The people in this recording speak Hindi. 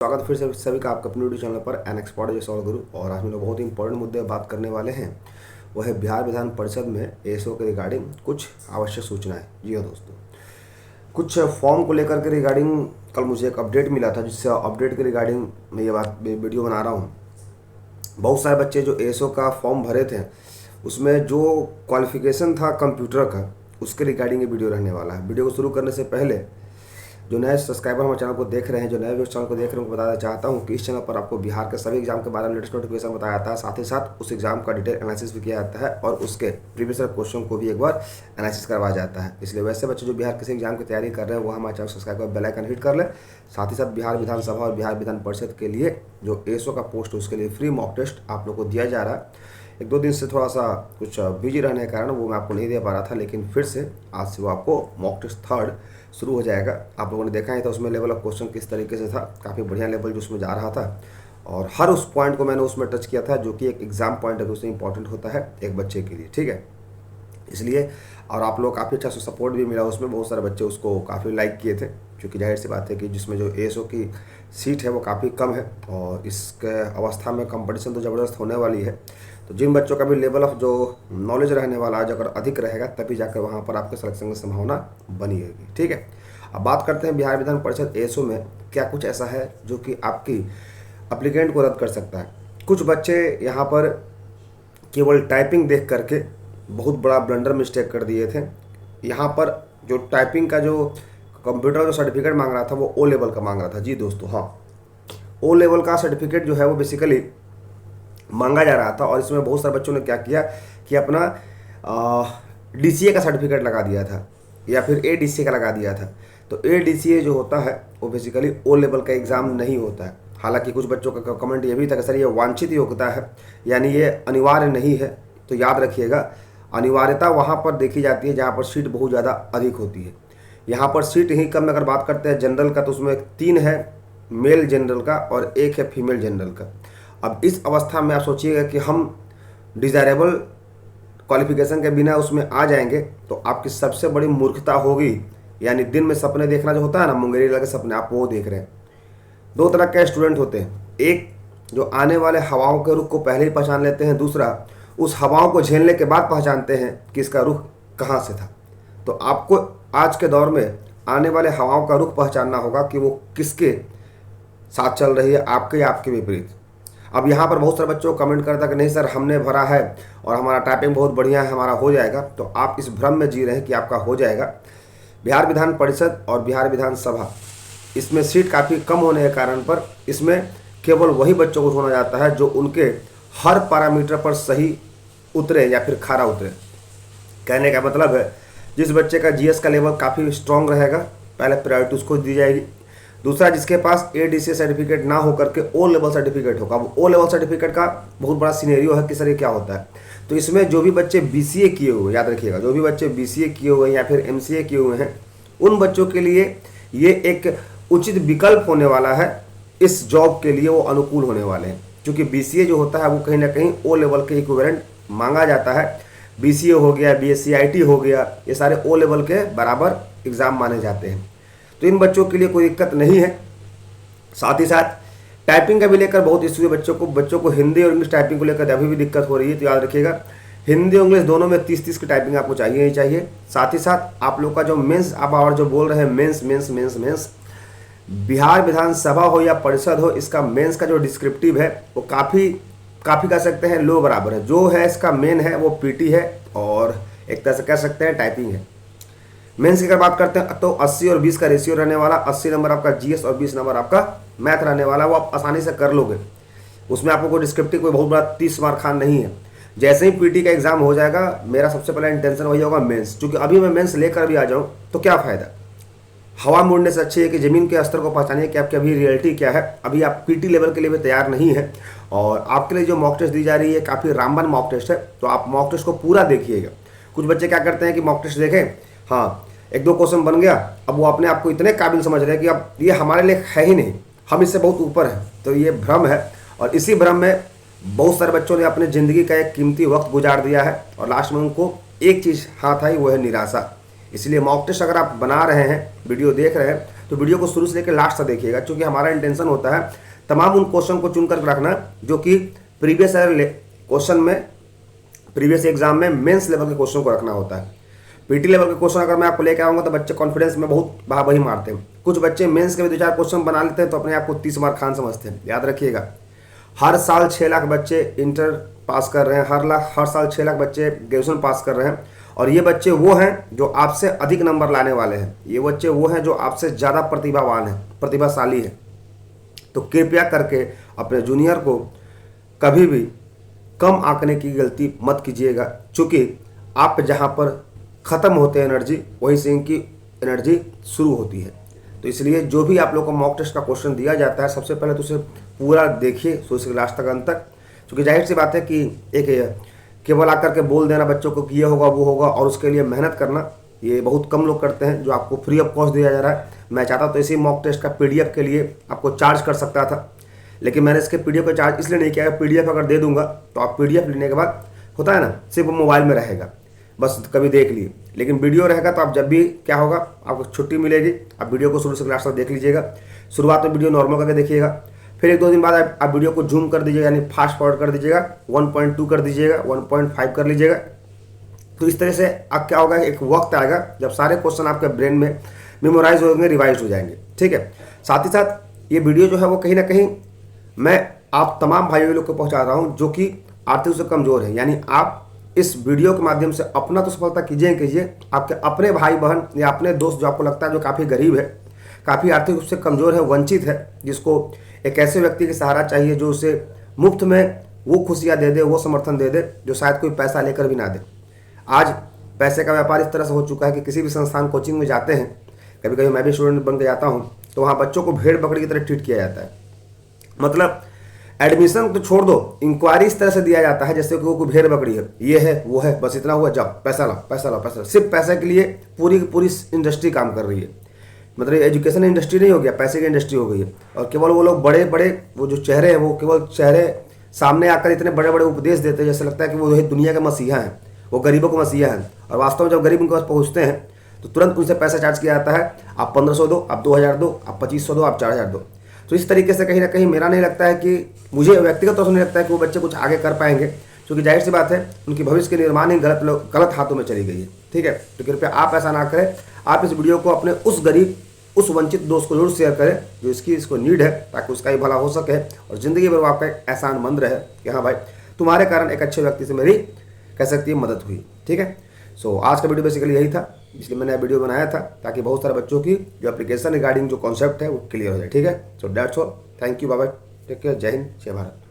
स्वागत फिर से सभी का आपका अपने यूट्यूब चैनल पर एन एक्सपर्ट जैसा गुरु। और आज हम लोग बहुत ही इंपॉर्टेंट मुद्दे बात करने वाले हैं। वह है बिहार विधान परिषद में एएसओ के रिगार्डिंग कुछ आवश्यक सूचनाएं। जी हाँ दोस्तों, कुछ फॉर्म को लेकर के रिगार्डिंग कल मुझे एक अपडेट मिला था, जिससे अपडेट के रिगार्डिंग मैं ये वीडियो बना रहा हूँ। बहुत सारे बच्चे जो एएसओ का फॉर्म भरे थे, उसमें जो क्वालिफिकेशन था कंप्यूटर का, उसके रिगार्डिंग ये वीडियो रहने वाला है। वीडियो को शुरू करने से पहले जो नए सब्सक्राइबर हमारे चैनल को देख रहे हैं, जो नए व्यक्ति चैनल को देख रहे हैं, उनको बताना चाहता हूँ कि इस चैनल पर आपको बिहार के सभी एग्जाम के बारे में लेटेस्ट नोटिफिकेशन बताया जाता है। साथ ही साथ उस एग्जाम का डिटेल एनालिसिस भी किया जाता है और उसके प्रीवियस क्वेश्चन को भी एक बार एनालिसिस करवाया जाता है। इसलिए वैसे बच्चे जो बिहार किसी एग्जाम की तैयारी कर रहे हैं, वो हमारे चैनल सब्सक्राइब कर बेल आइकन हिट कर ले। साथ ही साथ बिहार विधानसभा और बिहार विधान परिषद के लिए जो एएसओ का पोस्ट है, उसके लिए फ्री मॉक टेस्ट आप लोग को दिया जा रहा है। एक दो दिन से थोड़ा सा कुछ बिजी रहने के कारण वो मैं आपको नहीं दे पा रहा था, लेकिन फिर से आज से वो आपको मॉक टेस्ट 3rd शुरू हो जाएगा। आप लोगों ने देखा ही था उसमें लेवल ऑफ क्वेश्चन किस तरीके से था, काफ़ी बढ़िया लेवल जो उसमें जा रहा था। और हर उस पॉइंट को मैंने उसमें टच किया था जो कि एक एग्जाम पॉइंट है, उससे इंपॉर्टेंट होता है एक बच्चे के लिए, ठीक है। इसलिए और आप लोग काफ़ी अच्छा सपोर्ट भी मिला उसमें, बहुत सारे बच्चे उसको काफ़ी लाइक किए थे, क्योंकि जाहिर सी बात है कि जिसमें जो एएसओ की सीट है वो काफ़ी कम है और इसके अवस्था में कंपटीशन तो ज़बरदस्त होने वाली है। तो जिन बच्चों का भी लेवल ऑफ जो नॉलेज रहने वाला है, अगर अधिक रहेगा तभी जाकर वहाँ पर आपके सिलेक्शन की संभावना बनी रहेगी, ठीक है। अब बात करते हैं बिहार विधान परिषद एएसओ में क्या कुछ ऐसा है जो कि आपकी एप्लीकेंट को रद्द कर सकता है। कुछ बच्चे यहाँ पर केवल टाइपिंग देख करके बहुत बड़ा ब्लंडर मिस्टेक कर दिए थे। यहाँ पर जो टाइपिंग का जो कंप्यूटर जो सर्टिफिकेट मांग रहा था वो ओ लेवल का मांग रहा था। जी दोस्तों, हाँ, ओ लेवल का सर्टिफिकेट जो है वो बेसिकली मांगा जा रहा था। और इसमें बहुत सारे बच्चों ने क्या किया कि अपना डीसीए का सर्टिफिकेट लगा दिया था या फिर एडीसीए का लगा दिया था। तो एडीसीए जो होता है वो बेसिकली ओ लेवल का एग्ज़ाम नहीं होता है। हालांकि कुछ बच्चों का कमेंट ये भी था कि सर ये वांछित योग्यता है, यानी ये अनिवार्य नहीं है। तो याद रखिएगा, अनिवार्यता वहाँ पर देखी जाती है जहाँ पर सीट बहुत ज़्यादा अधिक होती है। यहाँ पर सीट ही कम, अगर बात करते हैं जनरल का, तो उसमें 3 है मेल जनरल का और 1 है फीमेल जनरल का। अब इस अवस्था में आप सोचिएगा कि हम डिज़ायरेबल क्वालिफिकेशन के बिना उसमें आ जाएंगे तो आपकी सबसे बड़ी मूर्खता होगी। यानी दिन में सपने देखना जो होता है ना, मुंगेरी लगे सपने, आप वो देख रहे हैं। 2 तरह के स्टूडेंट होते हैं, एक जो आने वाले हवाओं के रुख को पहले ही पहचान लेते हैं, दूसरा उस हवाओं को झेलने के बाद पहचानते हैं कि इसका रुख कहाँ से था। तो आपको आज के दौर में आने वाले हवाओं का रुख पहचानना होगा कि वो किसके साथ चल रही है, आपके या आपके विपरीत। अब यहाँ पर बहुत सारे बच्चों को कमेंट करता कि नहीं सर हमने भरा है और हमारा टाइपिंग बहुत बढ़िया है, हमारा हो जाएगा। तो आप इस भ्रम में जी रहे हैं कि आपका हो जाएगा। बिहार विधान परिषद और बिहार विधानसभा, इसमें सीट काफ़ी कम होने के कारण पर इसमें केवल वही बच्चों को चुना जाता है जो उनके हर पैरामीटर पर सही उतरे या फिर खरा उतरे। कहने का मतलब है जिस बच्चे का जीएस का लेवल काफ़ी स्ट्रॉन्ग रहेगा, पहले प्रायोरिटी उसको दी जाएगी। दूसरा, जिसके पास एडीसीए सर्टिफिकेट ना हो करके ओ लेवल सर्टिफिकेट होगा। वो ओ लेवल सर्टिफिकेट का बहुत बड़ा सिनेरियो है कि सर ये क्या होता है। तो इसमें जो भी बच्चे बीसीए किए हुए, याद रखिएगा, जो भी बच्चे बीसीए किए हुए हैं या फिर एमसीए किए हुए हैं, उन बच्चों के लिए ये एक उचित विकल्प होने वाला है। इस जॉब के लिए वो अनुकूल होने वाले हैं, क्योंकि बीसीए जो होता है वो कहीं ना कहीं ओ लेवल के इक्विवेलेंट मांगा जाता है। बीसीए हो गया, बीएससी आईटी हो गया, ये सारे ओ लेवल के बराबर एग्ज़ाम माने जाते हैं। तो इन बच्चों के लिए कोई दिक्कत नहीं है। साथ ही साथ टाइपिंग का भी लेकर बहुत इशू है बच्चों को हिंदी और इंग्लिश टाइपिंग को लेकर अभी भी दिक्कत हो रही है। तो याद रखिएगा, हिंदी और इंग्लिश दोनों में 30-30 की टाइपिंग आपको चाहिए ही चाहिए। साथ ही साथ आप लोग का जो मेंस, आप और जो बोल रहे हैं मेंस, बिहार विधानसभा हो या परिषद हो, इसका मेंस का जो डिस्क्रिप्टिव है वो काफ़ी कह सकते हैं लो बराबर है। जो है इसका मेन है वो पीटी है और एक तरह से कह सकते हैं टाइपिंग है। मेंस की अगर बात करते हैं तो 80 और 20 का रेशियो रहने वाला, 80 नंबर आपका जीएस और 20 नंबर आपका मैथ रहने वाला। वो आप आसानी से कर लोगे, उसमें आपको कोई डिस्क्रिप्टिव कोई बहुत बड़ा 30 मार्क खान नहीं है। जैसे ही पीटी का एग्जाम हो जाएगा, मेरा सबसे पहला इंटेंशन वही होगा मेंस, क्योंकि अभी मैं मेंस लेकर भी आ जाऊँ तो क्या फ़ायदा। हवा मोड़ने से अच्छी है कि ज़मीन के स्तर को पहचानिए कि आपकी अभी रियलिटी क्या है। अभी आप पीटी लेवल के लिए भी तैयार नहीं है और आपके लिए जो मॉक टेस्ट दी जा रही है काफ़ी रामबान मॉक टेस्ट है, तो आप मॉक टेस्ट को पूरा देखिएगा। कुछ बच्चे क्या करते हैं कि मॉक टेस्ट देखें, हाँ 1-2 क्वेश्चन बन गया, अब वो अपने आप को इतने काबिल समझ रहे हैं कि अब ये हमारे लिए है ही नहीं, हम इससे बहुत ऊपर हैं। तो ये भ्रम है और इसी भ्रम में बहुत सारे बच्चों ने अपने ज़िंदगी का एक कीमती वक्त गुजार दिया है और लास्ट में उनको एक चीज़ हाथ आई, वो है निराशा। इसलिए मॉक टेस्ट अगर आप बना रहे हैं, वीडियो देख रहे हैं, तो वीडियो को शुरू से लेकर लास्ट तक देखिएगा, क्योंकि हमारा इंटेंशन होता है तमाम उन क्वेश्चन को चुन कर रखना जो कि प्रीवियस क्वेश्चन में, प्रीवियस एग्जाम में मेंस लेवल के क्वेश्चन को रखना होता है। पीटी लेवल के क्वेश्चन अगर मैं आपको लेकर आऊँगा तो बच्चे कॉन्फिडेंस में बहुत बहाबही मारते हैं। कुछ बच्चे मेंस के भी 2-4 क्वेश्चन बना लेते हैं तो अपने आप को 30 मार्क खान समझते हैं। याद रखिएगा, हर साल 6 लाख बच्चे इंटर पास कर रहे हैं, हर साल 6 लाख बच्चे ग्रेजुएशन पास कर रहे हैं, और ये बच्चे वो हैं जो आपसे अधिक नंबर लाने वाले हैं। ये बच्चे वो हैं जो आपसे ज़्यादा प्रतिभावान हैं, प्रतिभाशाली हैं। तो कृपया करके अपने जूनियर को कभी भी कम आंकने की गलती मत कीजिएगा, क्योंकि आप जहाँ पर ख़त्म होते हैं एनर्जी, वहीं से इनकी एनर्जी शुरू होती है। तो इसलिए जो भी आप लोग को मॉक टेस्ट का क्वेश्चन दिया जाता है, सबसे पहले तो उसे पूरा देखिए शुरू से लास्ट तक अंत तक, क्योंकि जाहिर सी बात है कि एक केवल आकर के बोल देना बच्चों को कि ये होगा वो होगा और उसके लिए मेहनत करना, ये बहुत कम लोग करते हैं, जो आपको फ्री ऑफ कॉस्ट दिया जा रहा है। मैं चाहता तो इसी मॉक टेस्ट का PDF के लिए आपको चार्ज कर सकता था, लेकिन मैंने इसके PDF का चार्ज इसलिए नहीं किया। PDF अगर दे दूंगा तो आप PDF लेने के बाद होता है ना, सिर्फ मोबाइल में रहेगा, बस कभी देख लिए। लेकिन वीडियो रहेगा तो आप जब भी क्या होगा, आपको छुट्टी मिलेगी, आप वीडियो को शुरू से लास्ट तक देख लीजिएगा। शुरुआत में वीडियो नॉर्मल करके देखिएगा, फिर 1-2 दिन बाद आप वीडियो को जूम कर दीजिएगा, यानी फास्ट फॉरवर्ड कर दीजिएगा, 1.2 कर दीजिएगा, 1.5 कर लीजिएगा। तो इस तरह से अब क्या होगा, एक वक्त आएगा जब सारे क्वेश्चन आपके ब्रेन में मेमोराइज होंगे, रिवाइज हो जाएंगे। ठीक है, साथ ही साथ ये वीडियो जो है वो कहीं ना कहीं मैं आप तमाम भाइयों लोग को पहुँचा रहा हूँ जो कि आर्थिक से कमज़ोर है। यानी आप इस वीडियो के माध्यम से अपना तो सफलता कीजिए, आपके अपने भाई बहन या अपने दोस्त जो आपको लगता है जो काफ़ी गरीब है, काफ़ी आर्थिक रूप से कमज़ोर है, वंचित है, जिसको एक ऐसे व्यक्ति की सहारा चाहिए जो उसे मुफ्त में वो खुशियाँ दे दे, वो समर्थन दे दे जो शायद कोई पैसा लेकर भी ना दे। आज पैसे का व्यापार इस तरह से हो चुका है कि किसी भी संस्थान कोचिंग में जाते हैं, कभी कभी मैं भी स्टूडेंट बन के जाता हूँ, तो वहाँ बच्चों को भेड़ बकरी की तरह ट्रीट किया जाता है। मतलब एडमिशन तो छोड़ दो, इंक्वायरी इस तरह से दिया जाता है जैसे कि वो कोई भेड़ बकरी है, ये है वो है, बस इतना हुआ, जाओ पैसा लाओ पैसा लाओ पैसा। सिर्फ पैसे के लिए पूरी की पूरी इंडस्ट्री काम कर रही है। मतलब एजुकेशन इंडस्ट्री नहीं हो गया, पैसे की इंडस्ट्री हो गई है। और केवल वो लोग बड़े बड़े वो जो चेहरे हैं, वो केवल चेहरे सामने आकर इतने बड़े बड़े उपदेश देते हैं, जैसे लगता है कि वो दुनिया के मसीहा हैं, वो गरीबों के मसीहा हैं। और वास्तव में जब गरीब उनके पास पहुँचते हैं तो तुरंत उनसे पैसा चार्ज किया जाता है, आप 1500 दो, आप 2000 दो, आप 2500 दो, आप 4000 दो। तो इस तरीके से कहीं ना कहीं मेरा नहीं लगता है कि, मुझे व्यक्तिगत तौर से नहीं लगता है कि वो बच्चे कुछ आगे कर पाएंगे, क्योंकि जाहिर सी बात है उनकी भविष्य के निर्माण ही गलत हाथों में चली गई है। ठीक है, तो कृपया आप ऐसा ना करें। आप इस वीडियो को अपने उस गरीब, उस वंचित दोस्त को जरूर शेयर करें जो इसको नीड है, ताकि उसका ही भला हो सके और ज़िंदगी भर वो आपका एक एहसान मंद रहे कि हाँ भाई, तुम्हारे कारण एक अच्छे व्यक्ति से मेरी कह सकती है मदद हुई। ठीक है, सो आज का वीडियो बेसिकली यही था, इसलिए मैंने वीडियो बनाया था ताकि बहुत सारे बच्चों की जो एप्लीकेशन रिगार्डिंग जो कॉन्सेप्ट है वो क्लियर हो जाए। ठीक है, so that's all, thank you, bye bye, take care, जय हिंद, जय भारत।